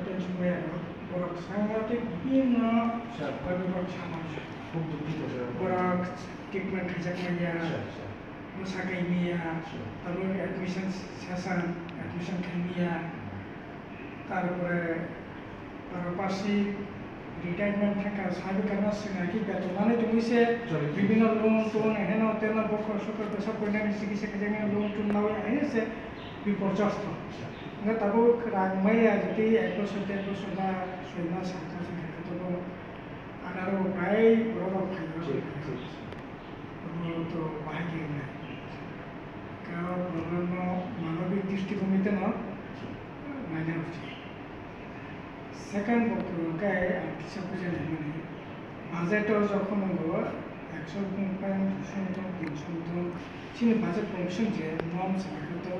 tension হয়ে গেল বড় সাংঘাতিক বিভিন্ন বিভাগ সামাজিক খুব দুঃখিত স্যার বড় ট্রিটমেন্ট খাইজাক মাইয়া মোসাকাই মিয়া তারপরে অ্যাডমিশন সেশন অ্যাডমিশন খাইমিয়া তারপরে পারিপার্শ্বিক রিটায়ারমেন্ট থাকা সার্বিকার নাকি বেতনানে জমিছে বিভিন্ন লোন টোন হেন তেন বক সকল পেশা কন্যানি চিকিৎসা খাইজাক লোন টোন নাও আইনেছে বিপর্যস্ত তাবো রাগমাইয়া যদি 1 বছর 1.5 বছর বা 6 মাস 7 মাস থাকে তবু আনারও প্রায় বড় খাইব তো বাহাগিয়ে নেয় কারণ অন্যান্য মানবিক দৃষ্টিভঙ্গিতে নাইনা উচিত সেকেন্ড বক্তব্যকে কিছু বুঝে নেই মানে বাজেটও যখন 100 পয়েন্ট 200 চিনি বাজেট কমিশন যে নর্মস তো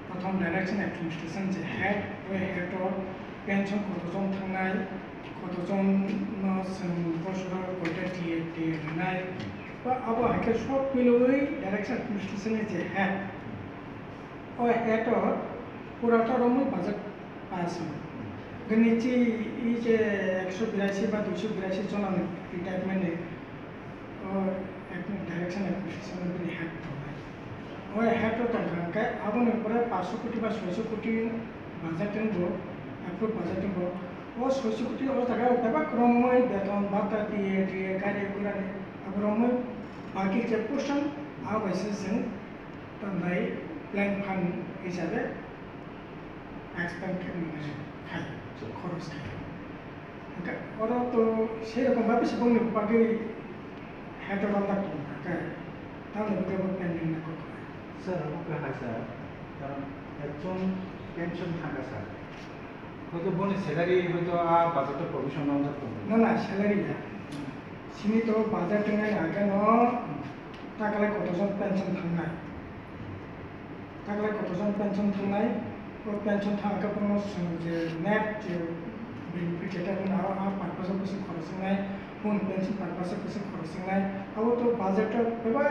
প্রথম ডাইরেকশন অ্যাডমিনিস্ট্রেশন যে হেড ওই হেডও পেনশন কতজন থাকনাय কতজন বছর কয়টা টিএ होनाय বা আবো হাকে সব মিলই ডাইরেকশন অ্যাডমিনিস্ট্রেশনের যে হেড ওই হেডও পুরাটা রকম বাজেট পাস নিচে এই যে 182 বা 282 জন রিটায়ারমেন্টে ডাইরেকশন অ্যাডমিনিস্ট্রেশনের হেড ওই হেডও টাকা আবনের পরে 500 কোটি বা 600 কোটি বাজেট অ্যাপ্রুভ বাজেট ও 600 কোটি ও টাকা দেবা ক্রমে বেতন ভাতা দিয়ে গাড়ি ঘোড়া ক্রমে বাকি যে পোর্শন আবাইছে जों তাই প্ল্যান ফান্ড হিসাবে এক্সপেন্ড খাই খরচ খাই ওরা তো সেরকমভাবে সেরকম বাকি হেডর থাকতো তাহলে প্ল্যানিং না করতে স্যার আমাকে হয় স্যার কারণ একজন পেনশন থাকা স্যার হয়তো বনে স্যালারি হয়তো বাজেটের প্রভিশন না স্যালারি না সীমিত বাজেট আগে টাকায় কতজন পেনশন থাকনাय ও পেনশন থাকা কোনো যে নেট যে বেনিফিট এটা আর পারপাসে কিছু খরচ নাই কোন পেনশন পারপাসে কিছু খরচ নাই আবার তো বাজেটটা এবার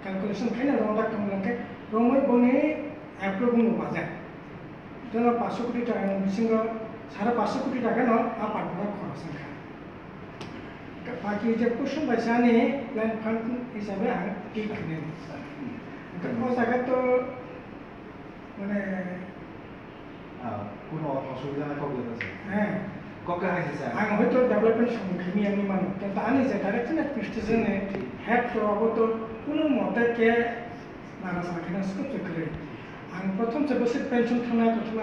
ক্যালকুলেশন খাইনা রংটা কমলাকে রঙই বনে অ্যাপ্রুভ বাজেট যেন 500 কোটি টাকা বিশিং 550 কোটি টাকা আর পারপাস খরচ খায় বাকি যে পোর্শন বাইসানি প্ল্যান ফান্ড হিসাবে আর কি কিনে ও জায়গা তো মানে কোনো অসুবিধা না কবে আছে হ্যাঁ কবে হয়েছে স্যার আমি হয়তো ডেভেলপমেন্ট সম্মুখীন আমি মানো কিন্তু আমি যে ডাইরেকশন অ্যাডমিনিস্ট্রেশনে হেড তো কোনো মতে কে নারাজ রাখেন স্কুপ করে আমি প্রথম যে বছর পেনশন থানায় প্রথমে